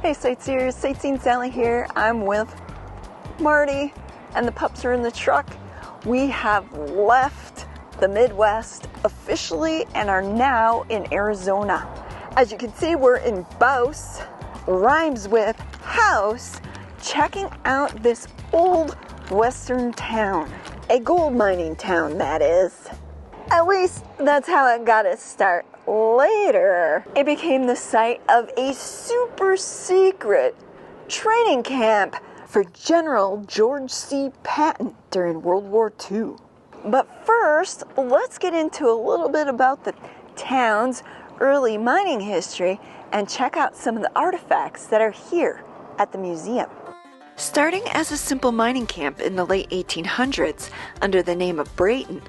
Hey sightseers, Sightseen Sally here. I'm with Marty and the pups are in the truck. We have left the Midwest officially and are now in Arizona. As you can see, we're in Bouse, rhymes with house, checking out this old western town. A gold mining town, that is. At least that's how it got its start. Later, it became the site of a super secret training camp for General George C. Patton during World War II. But first, let's get into a little bit about the town's early mining history and check out some of the artifacts that are here at the museum. Starting as a simple mining camp in the late 1800s under the name of Brayton,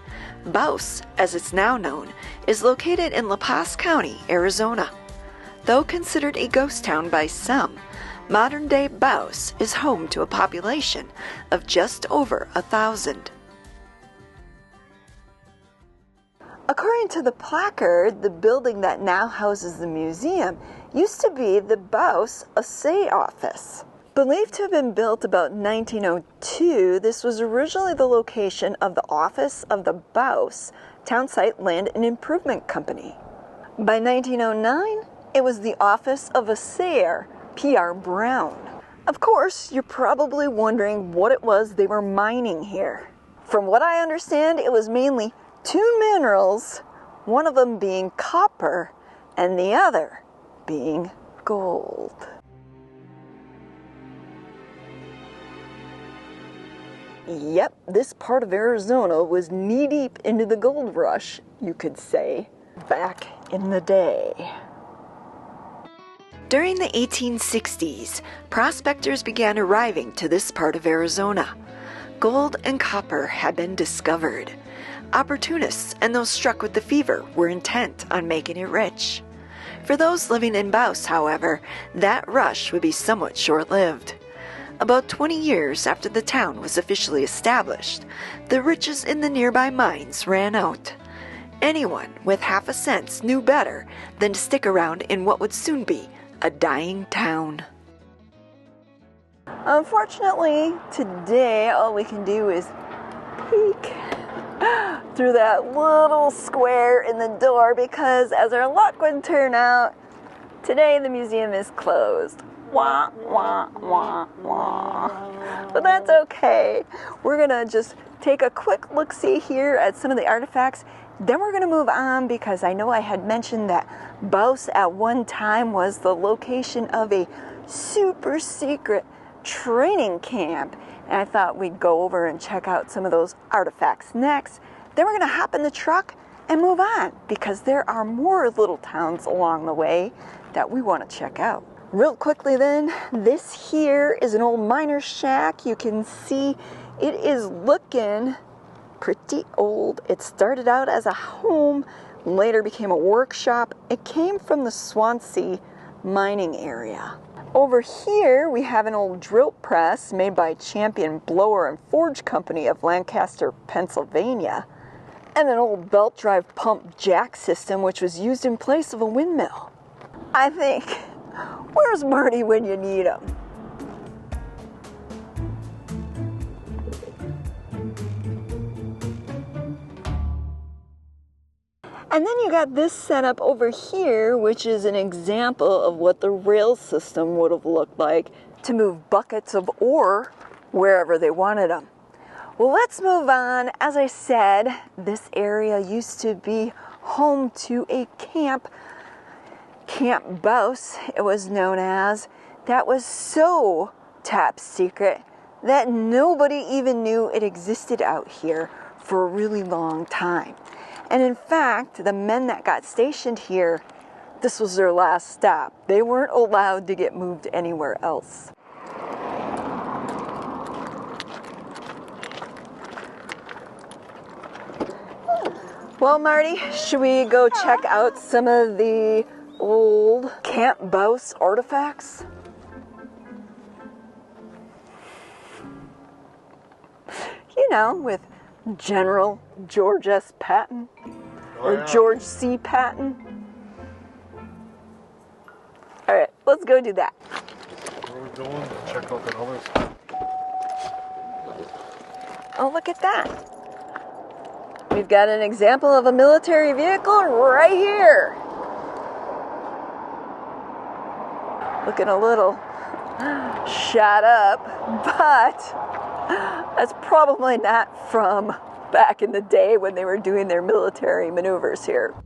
Bouse, as it's now known, is located in La Paz County, Arizona. Though considered a ghost town by some, modern-day Bouse is home to a population of just over 1,000. According to the placard, the building that now houses the museum used to be the Bouse Assay Office. Believed to have been built about 1902, this was originally the location of the office of the Bouse Townsite Land and Improvement Company. By 1909, it was the office of assayer P.R. Brown. Of course, you're probably wondering what it was they were mining here. From what I understand, it was mainly two minerals, one of them being copper and the other being gold. Yep, this part of Arizona was knee-deep into the gold rush, you could say, back in the day. During the 1860s, prospectors began arriving to this part of Arizona. Gold and copper had been discovered. Opportunists and those struck with the fever were intent on making it rich. For those living in Bouse, however, that rush would be somewhat short-lived. About 20 years after the town was officially established, the riches in the nearby mines ran out. Anyone with half a sense knew better than to stick around in what would soon be a dying town. Unfortunately, today all we can do is peek through that little square in the door because, as our luck would turn out, today the museum is closed. Wah, wah, wah, wah. But that's okay. We're gonna just take a quick look-see here at some of the artifacts. Then we're gonna move on because I know I had mentioned that Bouse at one time was the location of a super secret training camp. And I thought we'd go over and check out some of those artifacts next. Then we're gonna hop in the truck and move on because there are more little towns along the way that we wanna check out. Real quickly then, this here is an old miner's shack. You can see it is looking pretty old. It started out as a home, later became a workshop. It came from the Swansea mining area. Over here we have an old drill press made by Champion Blower and Forge Company of Lancaster, Pennsylvania, and an old belt drive pump jack system which was used in place of a windmill. I think, where's Marty when you need him? And then you got this setup over here, which is an example of what the rail system would have looked like to move buckets of ore wherever they wanted them. Well, let's move on. As I said, this area used to be home to a camp, Camp Bouse, it was known as, that was so top secret that nobody even knew it existed out here for a really long time. And in fact, the men that got stationed here, this was their last stop. They weren't allowed to get moved anywhere else. Well, Marty, should we go check out some of the old Camp Bouse artifacts? You know, with General George S. Patton, or George C. Patton. All right, let's go do that. are we going? Check out that other stuff. Oh, look at that. We've got an example of a military vehicle right here. Looking a little shot up, but that's probably not from back in the day when they were doing their military maneuvers here.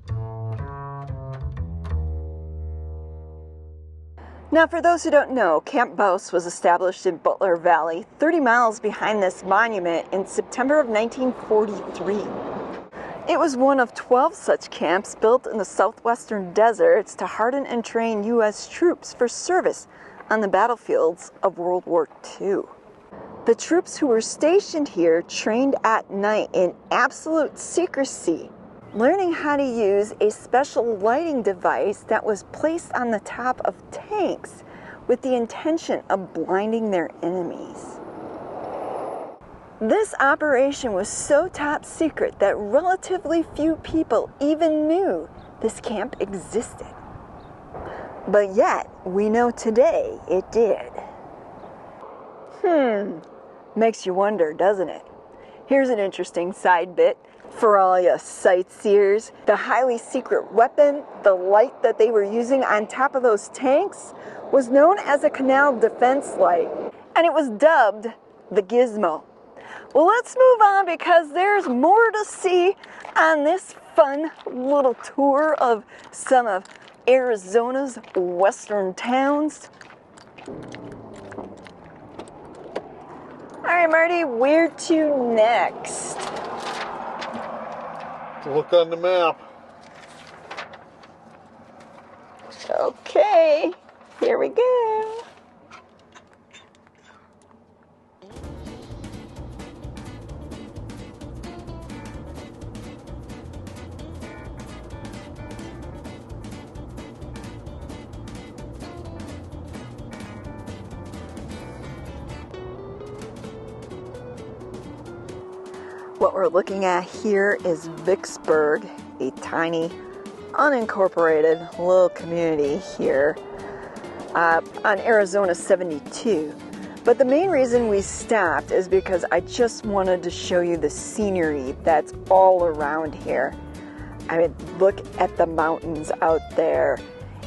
Now, for those who don't know, Camp Bouse was established in Butler Valley, 30 miles behind this monument in September of 1943. It was one of 12 such camps built in the southwestern deserts to harden and train U.S. troops for service on the battlefields of World War II. The troops who were stationed here trained at night in absolute secrecy, learning how to use a special lighting device that was placed on the top of tanks with the intention of blinding their enemies. This operation was so top secret that relatively few people even knew this camp existed. But yet, we know today it did. Makes you wonder, doesn't it? Here's an interesting side bit for all you sightseers. The highly secret weapon, the light that they were using on top of those tanks, was known as a canal defense light, and it was dubbed the Gizmo. Well, let's move on because there's more to see on this fun little tour of some of Arizona's western towns. All right, Marty, where to next? Look on the map. Okay, here we go. What we're looking at here is Vicksburg, a tiny, unincorporated little community here on Arizona 72. But the main reason we stopped is because I just wanted to show you the scenery that's all around here. I mean, look at the mountains out there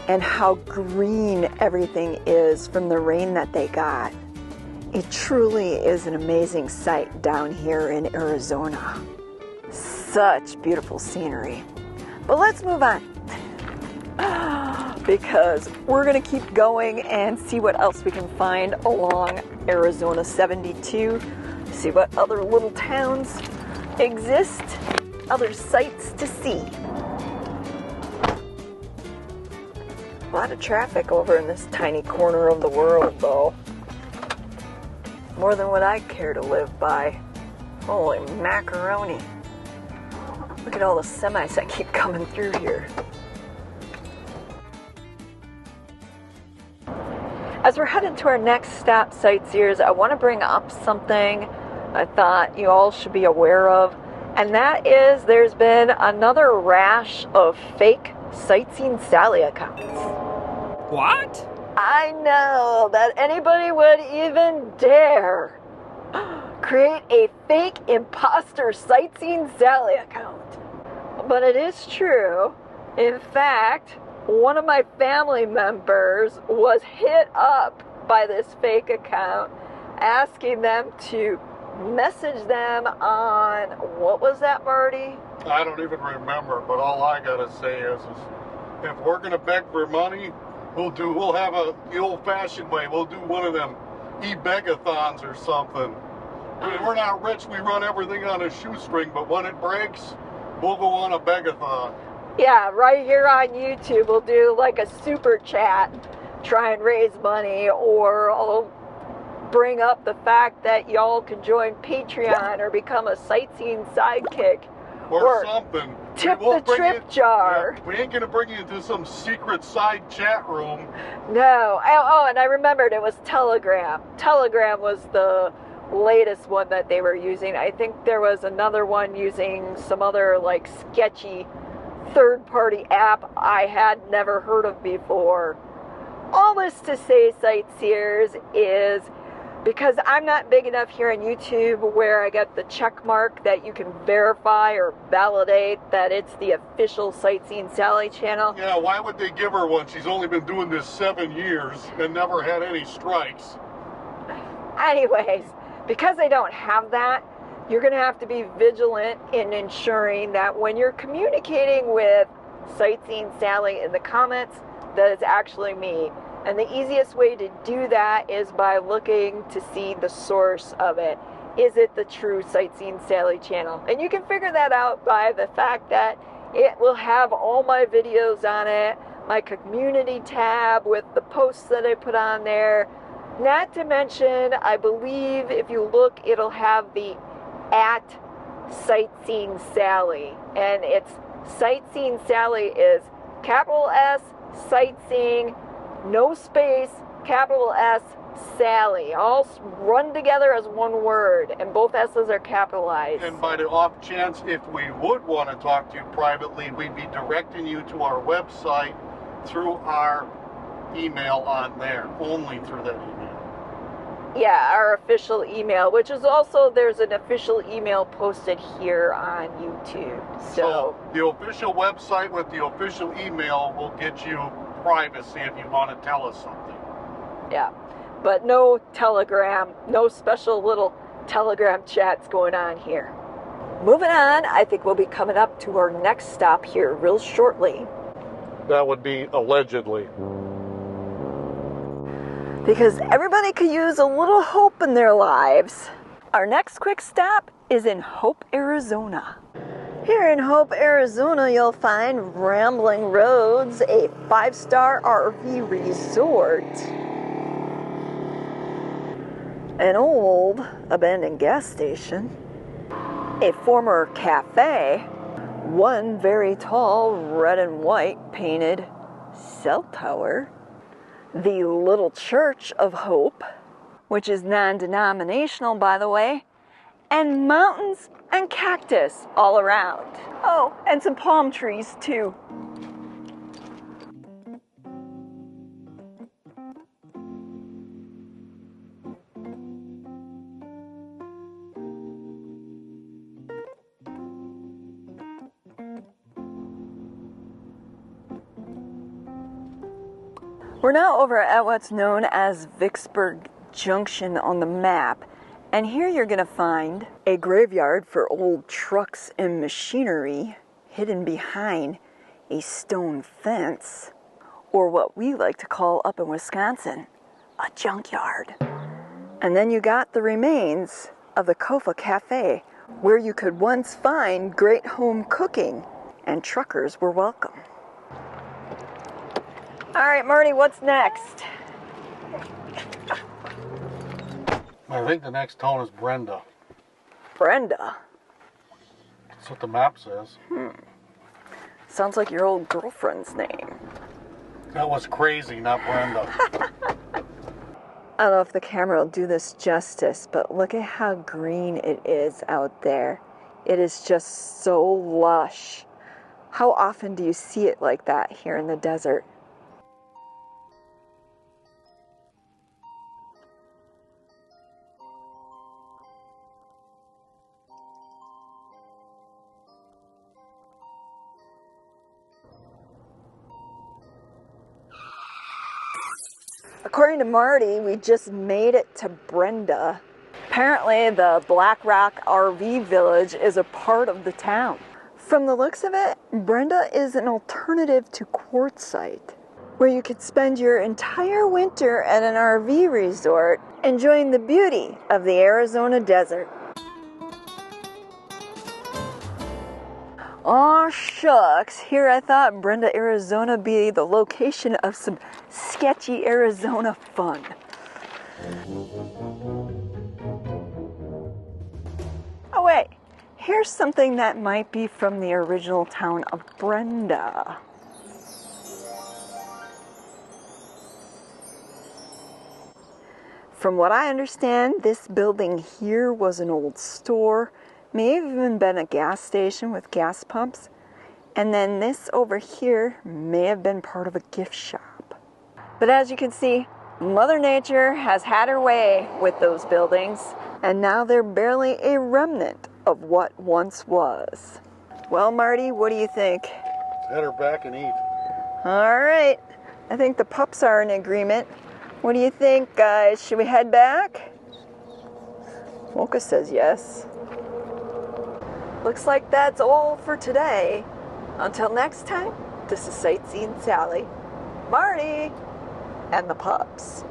and how green everything is from the rain that they got. It truly is an amazing sight down here in Arizona. Such beautiful scenery. But let's move on because we're going to keep going and see what else we can find along Arizona 72. See what other little towns exist, other sights to see. A lot of traffic over in this tiny corner of the world, though. More than what I care to live by. Holy macaroni. Look at all the semis that keep coming through here. As we're headed to our next stop, sightseers, I want to bring up something I thought you all should be aware of, and that is there's been another rash of fake Sightseen Sally accounts. What? I know that anybody would even dare create a fake imposter Sightseen Sally account. But it is true. In fact, one of my family members was hit up by this fake account asking them to message them on, what was that, Marty? I don't even remember, but all I gotta say is if we're gonna beg for money, we'll have the old-fashioned way. We'll do one of them e-begathons or something. I mean, we're not rich. We run everything on a shoestring, but when it breaks, we'll go on a begathon. Yeah, right here on YouTube, we'll do like a super chat, try and raise money, or I'll bring up the fact that y'all can join Patreon or become a Sightseeing Sidekick. Or something. Tip the trip jar. Yeah, we ain't gonna bring you into some secret side chat room. No. Oh, and I remembered it was Telegram. Telegram was the latest one that they were using. I think there was another one using some other like sketchy third-party app I had never heard of before. All this to say, sightseers, is because I'm not big enough here on YouTube where I get the check mark that you can verify or validate that it's the official Sightseeing Sally channel. Yeah, why would they give her one? She's only been doing this 7 years and never had any strikes. Anyways, because I don't have that, you're going to have to be vigilant in ensuring that when you're communicating with Sightseeing Sally in the comments, that it's actually me. And the easiest way to do that is by looking to see the source of it. Is it the true Sightseeing Sally channel? And you can figure that out by the fact that it will have all my videos on it, my community tab with the posts that I put on there. Not to mention, I believe if you look, it'll have the at Sightseeing Sally. And it's Sightseeing Sally is capital S, Sightseeing, no space, capital S, Sally. All run together as one word, and both S's are capitalized. And by the off chance, if we would want to talk to you privately, we'd be directing you to our website through our email on there, only through that email. Yeah, our official email, which is also, there's an official email posted here on YouTube. So the official website with the official email will get you privacy if you want to tell us something. Yeah, but no Telegram, no special little Telegram chats going on here. Moving on, I think we'll be coming up to our next stop here real shortly. That would be allegedly. Because everybody could use a little hope in their lives. Our next quick stop is in Hope, Arizona. Here in Hope, Arizona, you'll find Rambling Roads, a 5-star RV resort, an old abandoned gas station, a former cafe, one very tall red and white painted cell tower, the Little Church of Hope, which is non-denominational, by the way, and mountains and cactus all around. Oh, and some palm trees too. We're now over at what's known as Vicksburg Junction on the map. And here you're going to find a graveyard for old trucks and machinery hidden behind a stone fence, or what we like to call up in Wisconsin, a junkyard. And then you got the remains of the Kofa Cafe, where you could once find great home cooking, and truckers were welcome. All right, Marty, what's next? I think the next town is Brenda. Brenda? That's what the map says. Sounds like your old girlfriend's name. That was crazy, not Brenda. I don't know if the camera will do this justice, but look at how green it is out there. It is just so lush. How often do you see it like that here in the desert? According to Marty, we just made it to Brenda. Apparently, the Black Rock RV Village is a part of the town. From the looks of it, Brenda is an alternative to Quartzsite, where you could spend your entire winter at an RV resort enjoying the beauty of the Arizona desert. Aw, shucks. Here I thought Brenda, Arizona be the location of some sketchy Arizona fun. Oh wait, here's something that might be from the original town of Brenda. From what I understand, this building here was an old store. May have even been a gas station with gas pumps. And then this over here may have been part of a gift shop. But as you can see, Mother Nature has had her way with those buildings, and now they're barely a remnant of what once was. Well, Marty, what do you think? Let's head her back and eat. All right. I think the pups are in agreement. What do you think, guys? Should we head back? Mocha says yes. Looks like that's all for today. Until next time, this is Sightseeing Sally, Marty, and the pups.